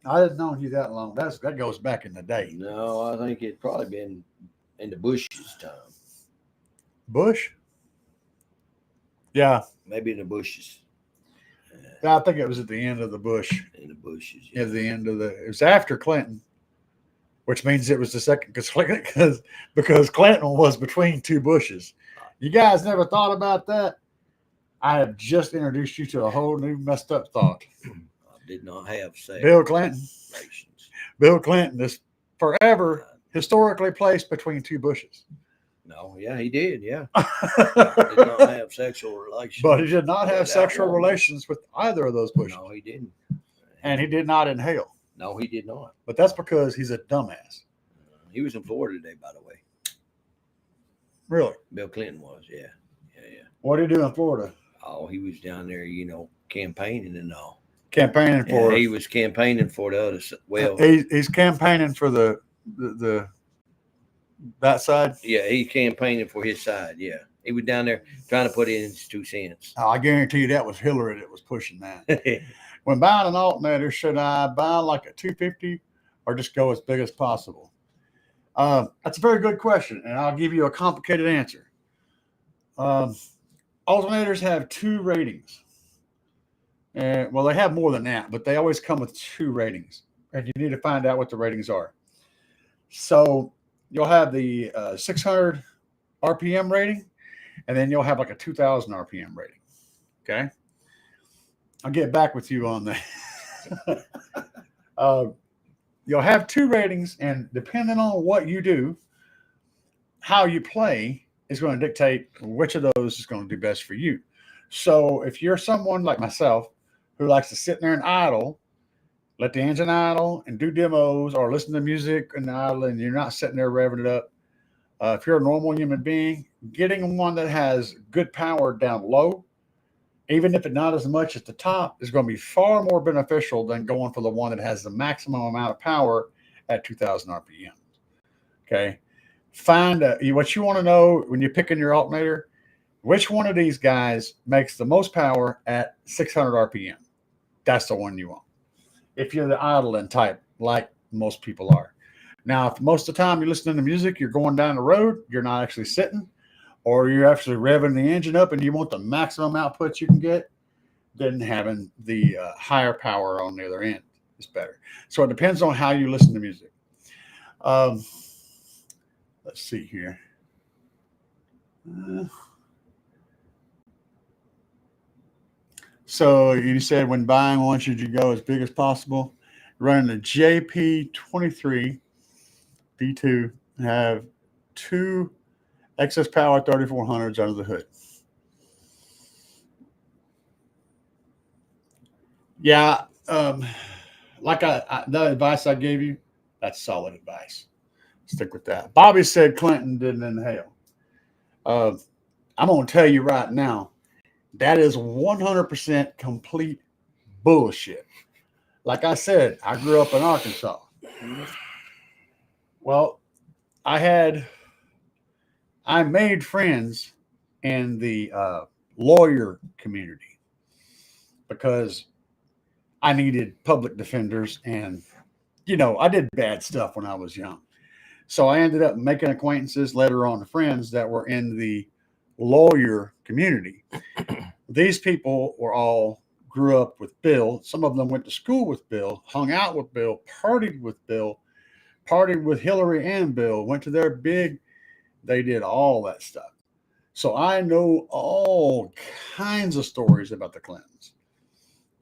I didn't know you that long. That goes back in the day. No, I think it's probably been in the Bush's time. Bush? Yeah. Maybe in the Bushes. I think it was at the end of the Bush. In the Bushes. At the end of it was after Clinton, which means it was the second because Clinton was between two Bushes. You guys never thought about that? I have just introduced you to a whole new messed up thought. I did not have sex Bill Clinton. relations. Bill Clinton is forever historically placed between two Bushes. No, yeah, he did. Yeah. Did not have sexual relations. But he did not have With that sexual woman. relations with either of those Bushes. No, he didn't. And he did not inhale. No, he did not. But that's because he's a dumbass. He was in Florida today, by the way. Really? Bill Clinton was. Yeah. What do you do in Florida? Oh, he was down there, campaigning and all. Campaigning for Yeah, he was campaigning for the other. Well, he's campaigning for the that side. yeah, he's campaigning for his side. Yeah, he was down there trying to put in his 2 cents. I guarantee you that was Hillary that was pushing that. When buying an alternator, should I buy like a 250 or just go as big as possible? That's a very good question, and I'll give you a complicated answer. Alternators have 2 ratings. Well, they have more than that, but they always come with 2 ratings, and you need to find out what the ratings are. So you'll have the 600 RPM rating, and then you'll have like a 2,000 RPM rating. Okay. I'll get back with you on that. You'll have 2 ratings, and depending on what you do, how you play is going to dictate which of those is going to do best for you. So if you're someone like myself who likes to sit there and idle, let the engine idle and do demos or listen to music and idle, and you're not sitting there revving it up. If you're a normal human being, getting one that has good power down low, even if it's not as much at the top, is going to be far more beneficial than going for the one that has the maximum amount of power at 2,000 RPM. Okay. Find what you want to know when you're picking your alternator. Which one of these guys makes the most power at 600 RPM? That's the one you want. If you're the idling type, like most people are. Now, if most of the time you're listening to music, you're going down the road, you're not actually sitting, or you're actually revving the engine up and you want the maximum output you can get, then having the higher power on the other end is better. So it depends on how you listen to music. Let's see here. So you said when buying one, should you go as big as possible? Running the JP23 V2 and have 2 excess power 3400s under the hood. Yeah, like the advice I gave you, that's solid advice. Stick with that. Bobby said Clinton didn't inhale. I'm going to tell you right now, that is 100% complete bullshit. Like I said, I grew up in Arkansas. Well, I made friends in the lawyer community because I needed public defenders, and I did bad stuff when I was young. So I ended up making acquaintances later on, friends that were in the lawyer community. These people were all grew up with Bill. Some of them went to school with Bill, hung out with Bill, partied with Bill, partied with Hillary and Bill, went to their they did all that stuff. So I know all kinds of stories about the Clintons.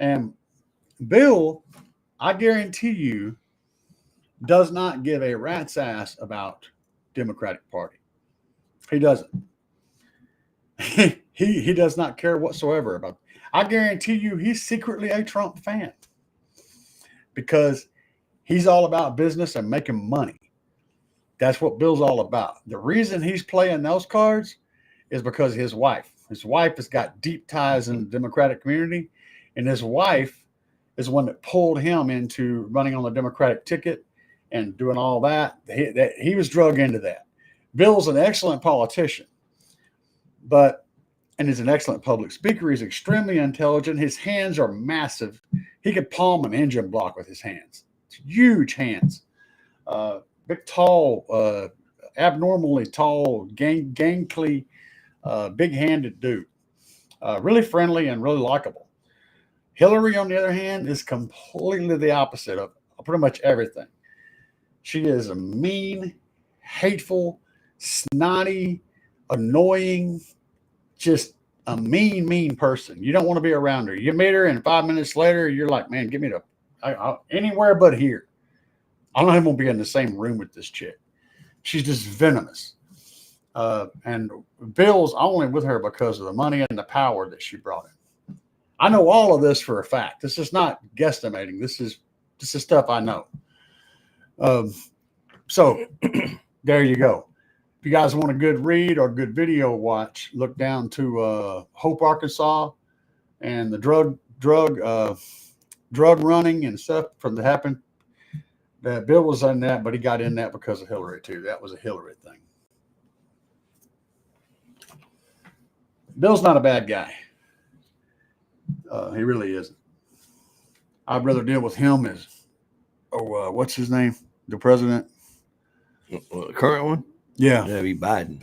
And Bill, I guarantee you, does not give a rat's ass about Democratic Party. He doesn't. He does not care whatsoever about. I guarantee you, he's secretly a Trump fan because he's all about business and making money. That's what Bill's all about. The reason he's playing those cards is because his wife has got deep ties in the Democratic community, and his wife is the one that pulled him into running on the Democratic ticket and doing all that. He was drug into that. Bill's an excellent politician, and he's an excellent public speaker. He's extremely intelligent. His hands are massive. He could palm an engine block with his hands. It's huge hands. Big, tall, abnormally tall, gangly, big-handed dude. Really friendly and really likable. Hillary, on the other hand, is completely the opposite of pretty much everything. She is a mean, hateful, snotty, annoying, just a mean person. You don't want to be around her. You meet her, and 5 minutes later, you're like, man, give me anywhere but here. I'm not even going to be in the same room with this chick. She's just venomous. And Bill's only with her because of the money and the power that she brought in. I know all of this for a fact. This is not guesstimating. This is stuff I know. So there you go. If you guys want a good read or good video watch, look down to Hope, Arkansas, and the drug running and stuff from that happened. That Bill was in that, but he got in that because of Hillary too. That was a Hillary thing. Bill's not a bad guy. He really isn't. I'd rather deal with him as, what's his name? The president? The current one? Yeah. That'd be Biden.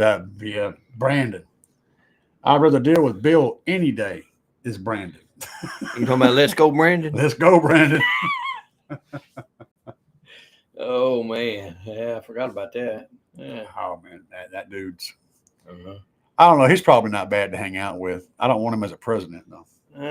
Brandon. I'd rather deal with Bill any day is Brandon. You talking about let's go, Brandon? Let's go, Brandon. Oh, man. Yeah, I forgot about that. Yeah. Oh, man. That dude's. I don't know. He's probably not bad to hang out with. I don't want him as a president though.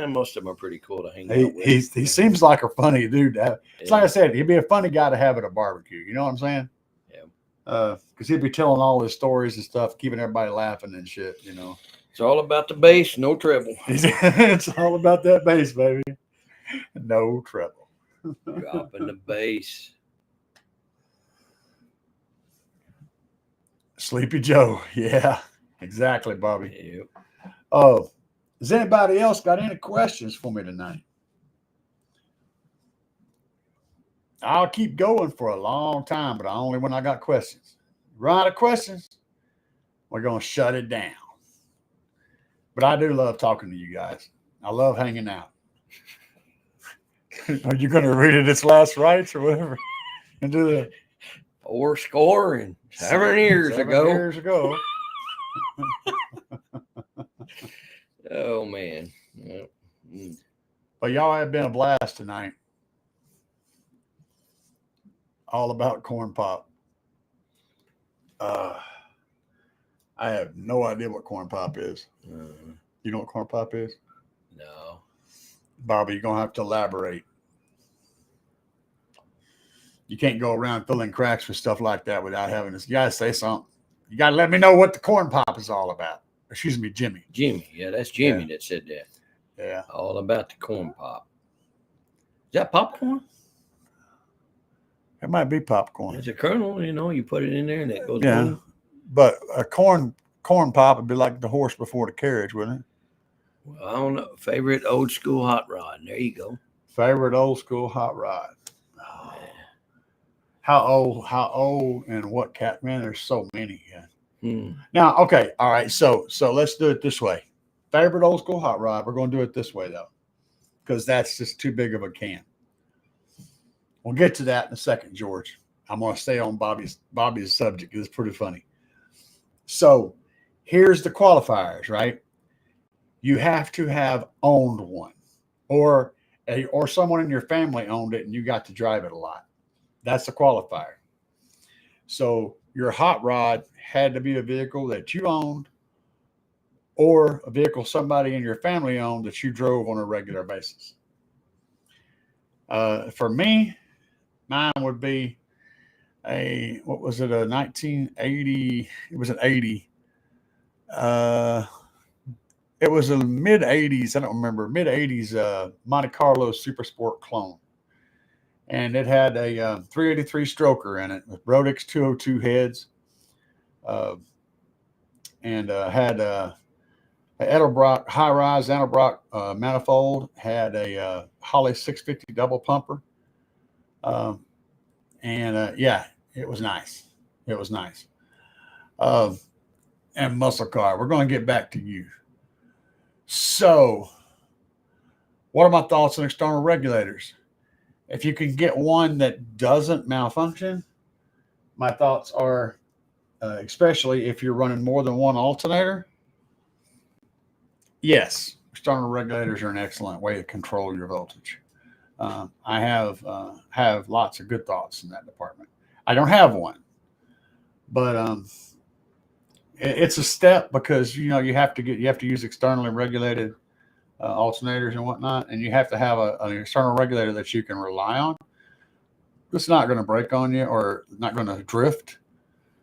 Most of them are pretty cool to hang He out with. he seems like a funny dude. It's like I said, he'd be a funny guy to have at a barbecue. You know what I'm saying? Yeah. Because he'd be telling all his stories and stuff, keeping everybody laughing and shit. You know, It's all about the bass, no treble. it's all about that bass, baby. No trouble. Dropping the bass. Sleepy Joe. Yeah, exactly, Bobby. Yep. Oh, has anybody else got any questions for me tonight? I'll keep going for a long time, but only when I got questions. Run out of questions, we're going to shut it down. But I do love talking to you guys. I love hanging out. Are you going to read it its last rites or whatever? And do the 7 years 7 ago. years ago. Oh man. Yep. But y'all have been a blast tonight. All about corn pop. I have no idea what corn pop is. You know what corn pop is? No. Bobby, you're going to have to elaborate. You can't go around filling cracks with stuff like that without having this. You got to say something. You got to let me know what the corn pop is all about. Excuse me, Jimmy. Jimmy. Yeah, that's Jimmy that said that. Yeah. All about the corn pop. Is that popcorn? It might be popcorn. It's a kernel, you put it in there and it goes Yeah. boom. But a corn pop would be like the horse before the carriage, wouldn't it? Well, I don't know. Favorite old school hot rod. There you go. Favorite old school hot rod. Oh. How old and what cat? Man, there's so many. Yeah. Now, okay. All right. So let's do it this way. Favorite old school hot rod. We're going to do it this way though, because that's just too big of a can. We'll get to that in a second, George. I'm going to stay on Bobby's subject. It's pretty funny. So here's the qualifiers, right? You have to have owned one, or someone in your family owned it and you got to drive it a lot. That's the qualifier. So your hot rod had to be a vehicle that you owned, or a vehicle somebody in your family owned that you drove on a regular basis. For me, mine would be a 1980. It was an 80. It was a mid 80s. I don't remember, mid 80s Monte Carlo Super Sport clone. And it had a 383 stroker in it with Rodix 202 heads. And had a Edelbrock high-rise Edelbrock manifold. Had a Holly 650 double pumper. Yeah, it was nice. It was nice. And muscle car. We're going to get back to you. So, what are my thoughts on external regulators? If you can get one that doesn't malfunction, my thoughts are, especially if you're running more than one alternator, yes, external regulators are an excellent way to control your voltage. I have lots of good thoughts in that department. I don't have one, but it's a step because you have to use externally regulated alternators and whatnot, and you have to have an external regulator that you can rely on. It's not going to break on you or not going to drift,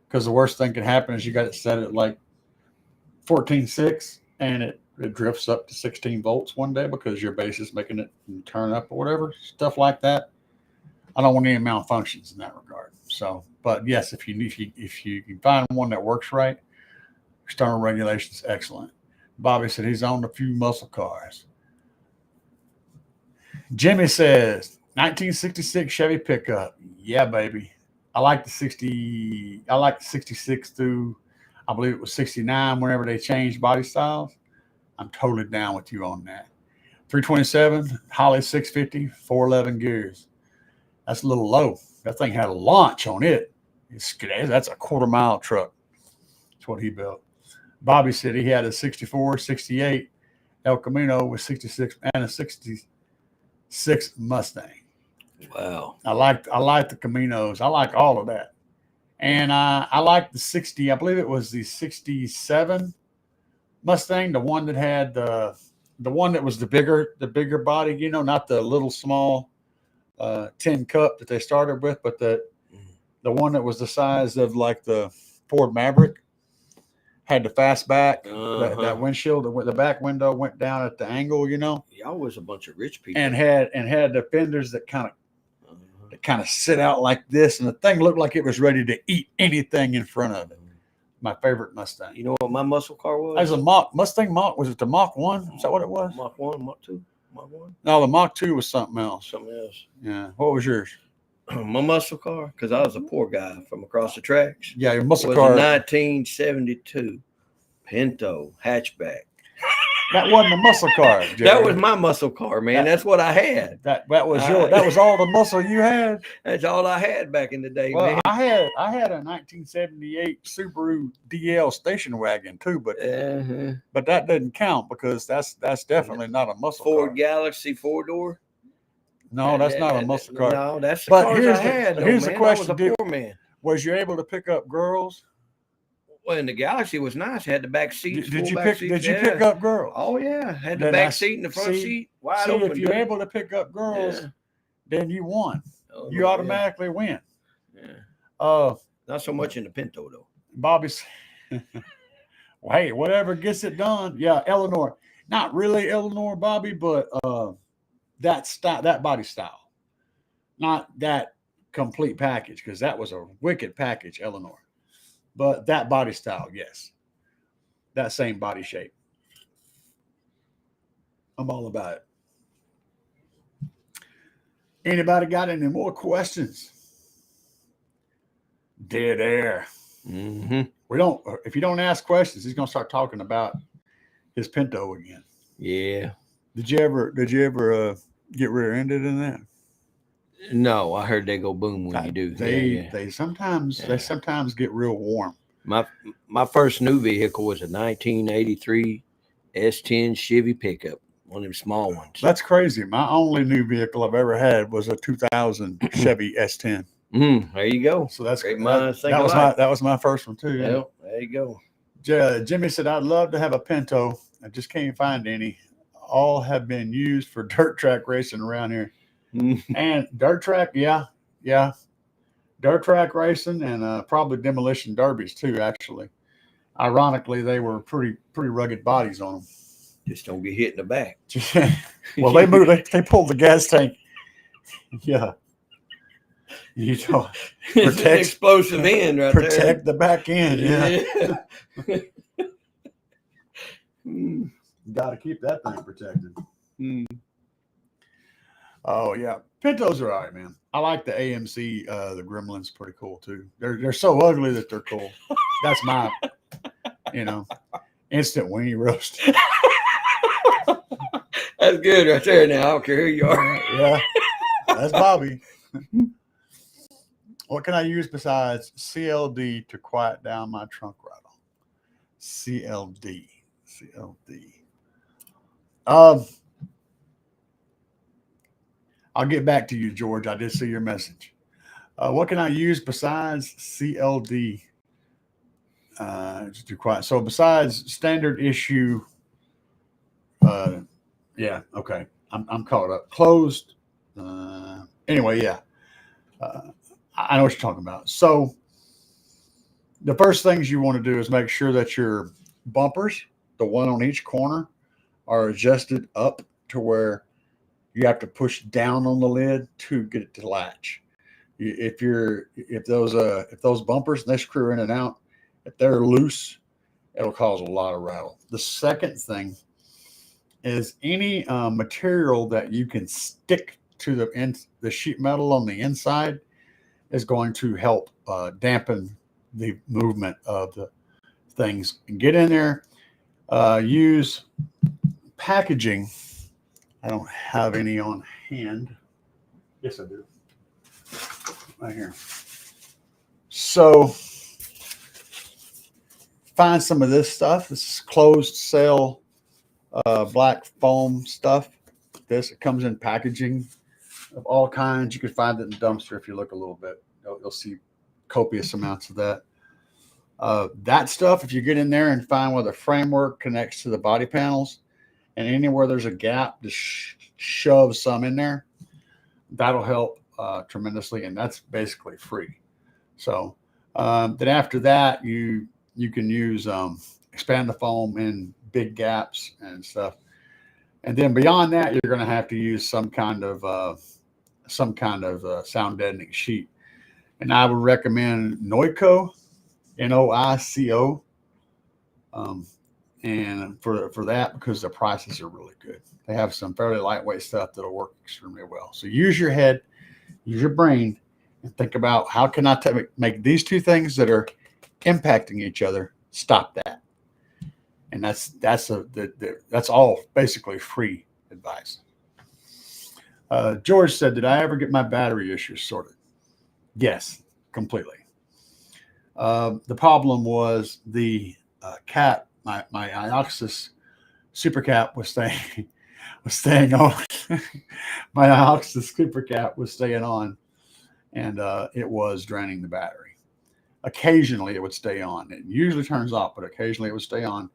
because the worst thing can happen is you got it set at like 14.6 and it drifts up to 16 volts one day because your base is making it turn up or whatever, stuff like that. I don't want any malfunctions in that regard. So, but yes, if you can find one that works right, external regulation is excellent. Bobby said he's owned a few muscle cars. Jimmy says 1966 Chevy pickup. Yeah, baby. I like the 66 through, I believe it was 69 whenever they changed body styles. I'm totally down with you on that. 327 Holly 650, 411 gears. That's a little low. That thing had a launch on it. That's a quarter-mile truck. That's what he built. Bobby said he had a 64, 68 El Camino with 66 and a 66 Mustang. Wow. I like the Caminos. I like all of that. And I like the 60. I believe it was the 67 Mustang, the one that had the one that was the bigger body, you know, not the little small tin cup that they started with, but the one that was the size of like the Ford Maverick, had the fastback, that windshield, the back window went down at the angle, you know. Y'all was a bunch of rich people. And had the fenders that kind of sit out like this, and the thing looked like it was ready to eat anything in front of it. My favorite Mustang. You know what my muscle car was? That was a Mustang Mach. Was it the Mach 1? Is that what it was? Mach 1, Mach 2, Mach 1. No, the Mach 2 was something else. Something else. Yeah. What was yours? My muscle car, because I was a poor guy from across the tracks. Yeah, your muscle was car. A 1972 Pinto hatchback. That wasn't a muscle car, Jerry. That was my muscle car, man. That's what I had. That was that was all the muscle you had. That's all I had back in the day, Well, man. I had a 1978 Subaru DL station wagon too, but that doesn't count because that's definitely not a muscle Ford car. Galaxy 4-door. No, that's not a muscle car. No, that's the But cars I had. Here's the question: I was a poor man. Was you able to pick up girls? Well, and the Galaxy was nice. Had the back seats. Did you pick up girls? Oh yeah, had the Then back seat and the front seat wide open. If you're able to pick up girls, then you won. Oh, you automatically win. Yeah. Not so much in the Pinto though. Bobby's. Well, hey, whatever gets it done. Yeah, Eleanor. Not really Eleanor, Bobby, but that style, that body style, not that complete package, because that was a wicked package, Eleanor. But that body style, yes. That same body shape. I'm all about it. Anybody got any more questions? Dead air. Mm-hmm. We don't. If you don't ask questions, he's gonna start talking about his Pinto again. Yeah. Did you ever get rear-ended in that? No, I heard they go boom when you do. They sometimes get real warm. My first new vehicle was a 1983 S10 Chevy pickup, one of them small ones. That's crazy. My only new vehicle I've ever had was a 2000 Chevy S10. There you go. So that's great. That was my first one too. Yeah. Well, there you go. Jimmy said, "I'd love to have a Pinto. I just can't find any. All have been used for dirt track racing around here." And dirt track, yeah, dirt track racing, and probably demolition derbies too. Actually, ironically, they were pretty rugged bodies on them. Just don't get hit in the back. Well, they moved. They pulled the gas tank. Yeah, you know, protect explosive end right protect there. the back end. Yeah. Got to keep that thing protected. Oh yeah, Pintos are all right, man. I like the AMC, the Gremlin's pretty cool too. They're so ugly that they're cool. That's my, instant weenie roast. That's good right there. Now I don't care who you are. Yeah, that's Bobby. What can I use besides CLD to quiet down my trunk rattle? CLD. I'll get back to you, George. I did see your message. What can I use besides CLD to quiet? So besides standard issue, yeah, okay. I'm caught up. Closed. Anyway, yeah. I know what you're talking about. So the first things you want to do is make sure that your bumpers, the one on each corner, are adjusted up to where you have to push down on the lid to get it to latch. If those bumpers, they screw in and out, if they're loose, it'll cause a lot of rattle. The second thing is any material that you can stick to the sheet metal on the inside is going to help dampen the movement of the things. And get in there, use packaging. I don't have any on hand. Yes, I do. Right here. So find some of this stuff. This is closed cell black foam stuff. It comes in packaging of all kinds. You can find it in the dumpster if you look a little bit. You'll see copious amounts of that. That stuff, if you get in there and find where the framework connects to the body panels, and anywhere there's a gap, just shove some in there. That'll help tremendously, and that's basically free. So then after that, you can use expand the foam in big gaps and stuff. And then beyond that, you're going to have to use some kind of sound deadening sheet. And I would recommend Noico, Noico, and for that, because the prices are really good. They have some fairly lightweight stuff that'll work extremely well. So use your head, use your brain, and think about how can I make these two things that are impacting each other stop that. And that's all basically free advice. George said, "Did I ever get my battery issues sorted?" Yes, completely. The problem was the cap, my Ioxus super cap was staying on. My Ioxus super cap was staying on, and it was draining the battery. Occasionally it would stay on. It usually turns off, but occasionally it would stay on.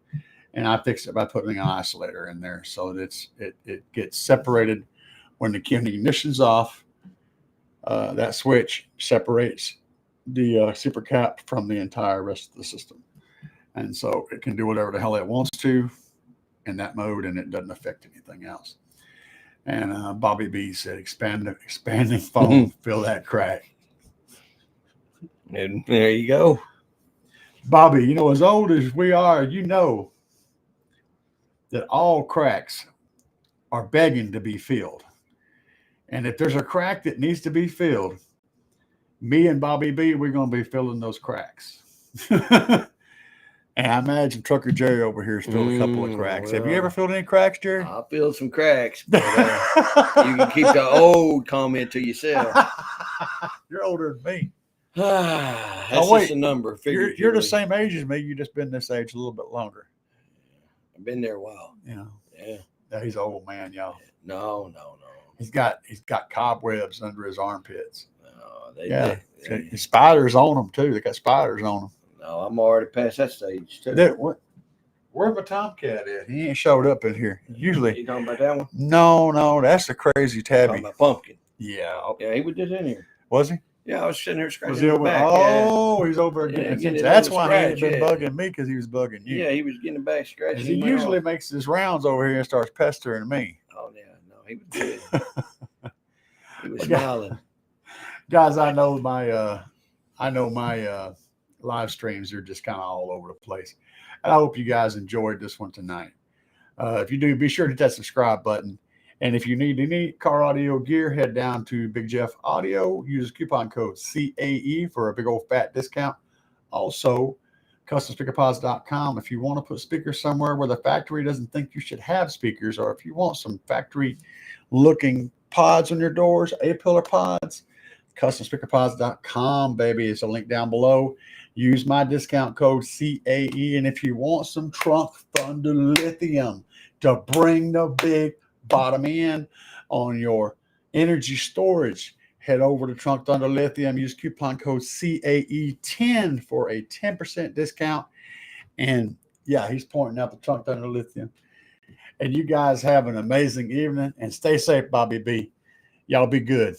And I fixed it by putting an isolator in there so that it gets separated when the ignition's off. That switch separates the super cap from the entire rest of the system, and so it can do whatever the hell it wants to in that mode, and it doesn't affect anything else. And Bobby B said, expanding foam, fill that crack. And there you go. Bobby, as old as we are, that all cracks are begging to be filled. And if there's a crack that needs to be filled, me and Bobby B, we're going to be filling those cracks. And I imagine Trucker Jerry over here has filled a couple of cracks. Have you ever filled any cracks, Jerry? I filled some cracks, but you can keep the old comment to yourself. You're older than me. That's wait. just a number. You're the same age as me. You just been this age a little bit longer. I've been there a while. Yeah. Yeah. He's an old man, y'all. No. He's got cobwebs under his armpits. No, His spiders on them too. They got spiders on them. No, I'm already past that stage too. Where's my tomcat at? He ain't showed up in here. Usually. You talking about that one? No, that's the crazy tabby. Talking about Pumpkin. Yeah. Yeah, he was just in here. Was he? Yeah, I was sitting here scratching Was he his over? back. Oh, he's over Yeah, getting getting attention. a That's little why he ain't scratch, been yeah. bugging me, because he was bugging you. Yeah, he was getting back scratching. And he usually makes his rounds over here and starts pestering me. Oh yeah, no, he was good. He was smiling. Guys, I know my live streams are just kind of all over the place. And I hope you guys enjoyed this one tonight. If you do, be sure to hit that subscribe button. And if you need any car audio gear, head down to Big Jeff Audio. Use coupon code CAE for a big old fat discount. Also, customspeakerpods.com. If you want to put speakers somewhere where the factory doesn't think you should have speakers, or if you want some factory looking pods on your doors, A-pillar pods, customspeakerpods.com, baby. It's a link down below. Use my discount code CAE. And if you want some Trunk Thunder Lithium to bring the big bottom end on your energy storage, head over to Trunk Thunder Lithium. Use coupon code CAE10 for a 10% discount. And yeah, he's pointing out the Trunk Thunder Lithium. And you guys have an amazing evening and stay safe, Bobby B. Y'all be good.